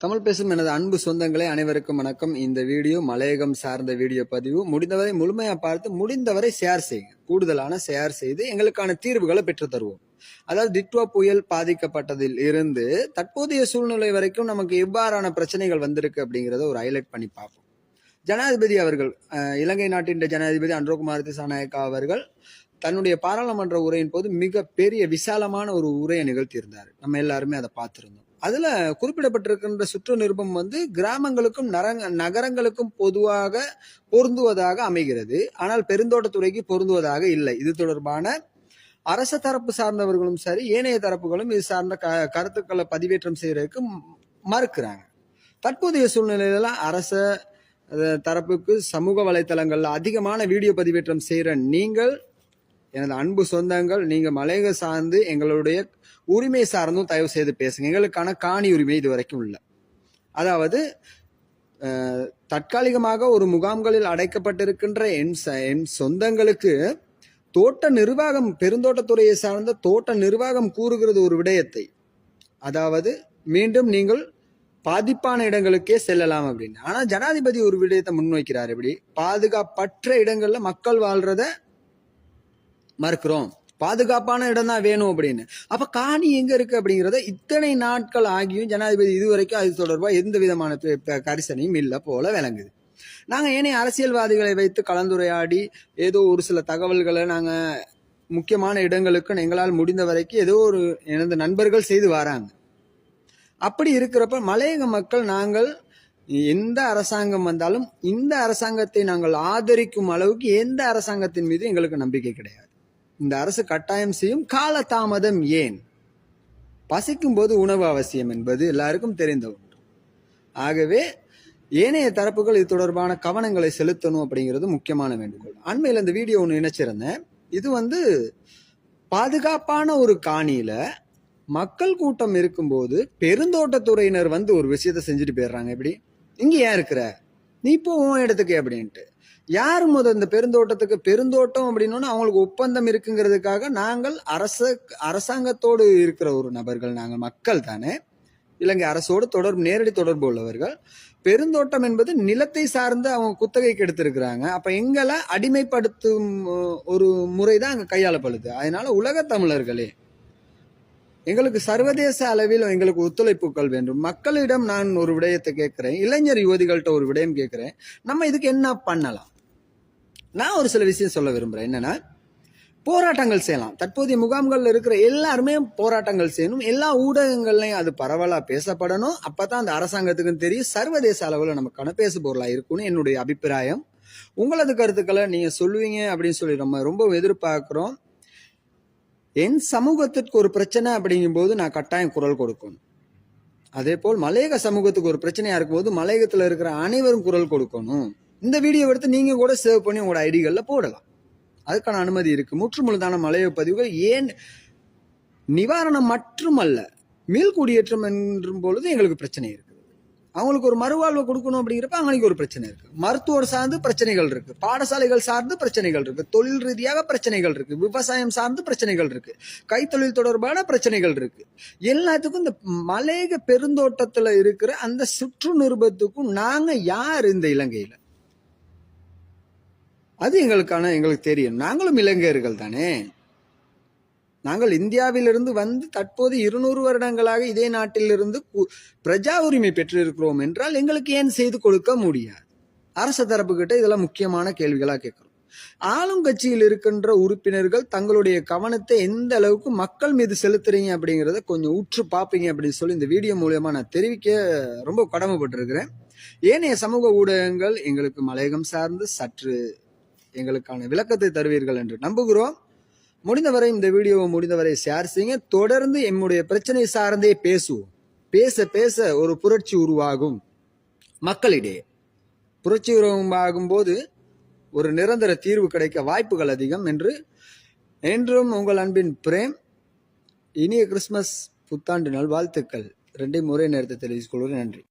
தமிழ் பேசும் எனது அன்பு சொந்தங்களே அனைவருக்கும் வணக்கம். இந்த வீடியோ மலையகம் சார்ந்த வீடியோ பதிவு. முடிந்தவரை முழுமையா பார்த்து முடிந்தவரை ஷேர் செய்யுங்க. கூடுதலான ஷேர் செய்து எங்களுக்கான தீர்வுகளை பெற்று தருவோம். அதாவது டிட்வா புயல் பாதிக்கப்பட்டதில் இருந்து தற்போதைய சூழ்நிலை வரைக்கும் நமக்கு எவ்வாறான பிரச்சனைகள் வந்திருக்கு அப்படிங்கிறத ஒரு ஹைலைட் பண்ணி பார்ப்போம். ஜனாதிபதி அவர்கள், இலங்கை நாட்டின் ஜனாதிபதி அன்ரோகுமார் திசாநாயக்கா அவர்கள் தன்னுடைய பாராளுமன்ற உரையின் போது மிக பெரிய விசாலமான ஒரு உரையை நிகழ்த்தியிருந்தார். நம்ம எல்லாருமே அதை பார்த்திருந்தோம். அதுல குறிப்பிடப்பட்டிருக்கின்ற சுற்று நிருபம் கிராமங்களுக்கும் நகரங்களுக்கும் பொதுவாக பொருந்துவதாக அமைகிறது. ஆனால் பெருந்தோட்டத்துறைக்கு பொருந்துவதாக இல்லை. இது தொடர்பான அரச தரப்பு சார்ந்தவர்களும் சரி, ஏனைய தரப்புகளும் இது சார்ந்த கருத்துக்களை பதிவேற்றம் செய்யறதுக்கு மறுக்கிறாங்க. தற்போதைய சூழ்நிலையில அரச தரப்புக்கு சமூக வலைத்தளங்கள்ல அதிகமான வீடியோ பதிவேற்றம் செய்யற நீங்கள், எனது அன்பு சொந்தங்கள், நீங்க மலையக சார்ந்து எங்களுடைய உரிமை சார்ந்தும் தயவு செய்து பேசுங்க. எங்களுக்கான காணி உரிமை இது வரைக்கும் இல்லை. அதாவது தற்காலிகமாக ஒரு முகாம்களில் அடைக்கப்பட்டிருக்கின்ற என் சொந்தங்களுக்கு தோட்ட நிர்வாகம், பெருந்தோட்டத்துறையை சார்ந்த தோட்ட நிர்வாகம் கூறுகிறது ஒரு விடயத்தை, அதாவது மீண்டும் நீங்கள் பாதிப்பான இடங்களுக்கே செல்லலாம் அப்படின்னு. ஆனா ஜனாதிபதி ஒரு விடயத்தை முன்வைக்கிறார். எப்படி? பாதுகாப்பற்ற இடங்கள்ல மக்கள் வாழ்றத மறுக்கிறோம், பாதுகாப்பான இடம் தான் வேணும் அப்படின்னு. அப்ப காணி எங்க இருக்கு அப்படிங்கிறத இத்தனை நாட்கள் ஆகியும் ஜனாதிபதி இதுவரைக்கும் அது தொடர்பா எந்த விதமான கரிசனையும் இல்லை போல விளங்குது. நாங்க ஏனைய அரசியல்வாதிகளை வைத்து கலந்துரையாடி ஏதோ ஒரு சில தகவல்களை நாங்க முக்கியமான இடங்களுக்கு எங்களால் முடிந்த வரைக்கும் ஏதோ ஒரு எனது நண்பர்கள் செய்து வராங்க. அப்படி இருக்கிறப்ப மலையக மக்கள், நாங்கள் எந்த அரசாங்கம் வந்தாலும் இந்த அரசாங்கத்தை நாங்கள் ஆதரிக்கும் அளவுக்கு எந்த அரசாங்கத்தின் மீது எங்களுக்கு நம்பிக்கை கிடையாது. இந்த அரசு கட்டாயம் செய்யும், கால தாமதம் ஏன்? பசிக்கும் போது உணவு அவசியம் என்பது எல்லாருக்கும் தெரிந்த ஒன்று. ஆகவே ஏனைய தரப்புகள் இது தொடர்பான கவனங்களை செலுத்தணும் அப்படிங்கிறது முக்கியமான வேண்டுகோள். அண்மையில் இந்த வீடியோ ஒன்று நினைச்சிருந்தேன். இது பாதுகாப்பான ஒரு காணியில மக்கள் கூட்டம் இருக்கும்போது பெருந்தோட்டத்துறையினர் ஒரு விஷயத்த செஞ்சுட்டு போயிடுறாங்க. எப்படி? இங்க ஏன் இருக்கிற, நீ இப்போ உன் இடத்துக்கு அப்படின்ட்டு. யாரு இந்த பெருந்தோட்டத்துக்கு? பெருந்தோட்டம் அப்படின்னா அவங்களுக்கு ஒப்பந்தம் இருக்குங்கிறதுக்காக நாங்கள் அரசாங்கத்தோடு இருக்கிற ஒரு நபர்கள், நாங்கள் மக்கள் தானே, இலங்கை அரசோடு நேரடி தொடர்பு உள்ளவர்கள். பெருந்தோட்டம் என்பது நிலத்தை சார்ந்து அவங்க குத்தகைக்கு எடுத்திருக்கிறாங்க. அப்ப எங்களை அடிமைப்படுத்தும் ஒரு முறைதான் அங்க கையாளப்படுது. அதனால உலக தமிழர்களே, எங்களுக்கு சர்வதேச அளவில் எங்களுக்கு ஒத்துழைப்புகள் வேண்டும். மக்களிடம் நான் ஒரு விடயத்தை கேட்கிறேன், இளைஞர் யுவதிகள்கிட்ட ஒரு விடயம் கேட்கிறேன். நம்ம இதுக்கு என்ன பண்ணலாம்? நான் ஒரு சில விஷயம் சொல்ல விரும்புறேன். என்னன்னா, போராட்டங்கள் செய்யலாம். தற்போதைய முகாம்கள்ல இருக்கிற எல்லாருமே போராட்டங்கள் செய்யணும். எல்லா ஊடகங்கள்லையும் அது பரவலா பேசப்படணும். அப்பதான் அந்த அரசாங்கத்துக்கும் தெரியும், சர்வதேச அளவுல நமக்கான பேசு பொருளா இருக்கும்னு என்னுடைய அபிப்பிராயம். உங்களது கருத்துக்களை நீங்க சொல்லுவீங்க அப்படின்னு சொல்லி நம்ம ரொம்ப எதிர்பார்க்கிறோம். என் சமூகத்திற்கு ஒரு பிரச்சனை அப்படிங்கும் போது நான் கட்டாயம் குரல் கொடுக்கணும். அதே போல் மலையக சமூகத்துக்கு ஒரு பிரச்சனையா இருக்கும்போது மலையகத்துல இருக்கிற அனைவரும் குரல் கொடுக்கணும். இந்த வீடியோ எடுத்து நீங்க கூட சேவ் பண்ணி உங்களோட ஐடிகள்ல போடலாம். அதுக்கான அனுமதி இருக்கு. முற்றுமுழுதான மலையக பதிவுகள் ஏன் நிவாரணம் மட்டுமல்ல, மீள்குடியேற்றம் என்றும் பொழுது எங்களுக்கு பிரச்சனை இருக்கு. அவங்களுக்கு ஒரு மறுவாழ்வு கொடுக்கணும் அப்படிங்கிறப்ப அவங்களுக்கு ஒரு பிரச்சனை இருக்கு. மருத்துவர் சார்ந்து பிரச்சனைகள் இருக்கு, பாடசாலைகள் சார்ந்து பிரச்சனைகள் இருக்கு, தொழில் ரீதியாக பிரச்சனைகள் இருக்கு, விவசாயம் சார்ந்து பிரச்சனைகள் இருக்கு, கைத்தொழில் தொடர்பான பிரச்சனைகள் இருக்கு. எல்லாத்துக்கும் இந்த மலையக பெருந்தோட்டத்துல இருக்கிற அந்த சுற்று நிருபத்துக்கும் நாங்க யார் இந்த இலங்கையில? அது எங்களுக்கு தெரியும். நாங்களும் இலங்கையர்கள் தானே. நாங்கள் இந்தியாவிலிருந்து தற்போது 200 வருடங்களாக இதே நாட்டிலிருந்து பிரஜா உரிமை பெற்றிருக்கிறோம் என்றால் எங்களுக்கு ஏன் செய்து கொடுக்க முடியாது? அரசு தரப்பு கிட்ட இதெல்லாம் முக்கியமான கேள்விகளா கேட்கிறோம். ஆளுங்கட்சியில் இருக்கின்ற உறுப்பினர்கள் தங்களுடைய கவனத்தை எந்த அளவுக்கு மக்கள் மீது செலுத்துறீங்க அப்படிங்கிறத கொஞ்சம் உற்று பார்ப்பீங்க அப்படின்னு சொல்லி இந்த வீடியோ மூலமா நான் தெரிவிக்க ரொம்ப கடமைப்பட்டிருக்கிறேன். ஏனைய சமூக ஊடகங்கள் எங்களுக்கு மலையகம் சார்ந்து சற்று எங்களுக்கான விளக்கத்தை தருவீர்கள் என்று நம்புகிறோம். முடிந்தவரை இந்த வீடியோவை முடிந்தவரை ஷேர் செய்யுங்க. தொடர்ந்து எம்முடைய பிரச்சனை சார்ந்தே பேசுவோம். பேச பேச ஒரு புரட்சி உருவாகும். மக்களிடையே புரட்சி உருவாகும் போது ஒரு நிரந்தர தீர்வு கிடைக்க வாய்ப்புகள் அதிகம் என்று என்றும் உங்கள் அன்பின் பிரேம். இனிய கிறிஸ்துமஸ் புத்தாண்டு நல்வாழ்த்துக்கள். 2 முறை நேரத்தை தெரிவித்துக் கொள்கிறேன். நன்றி.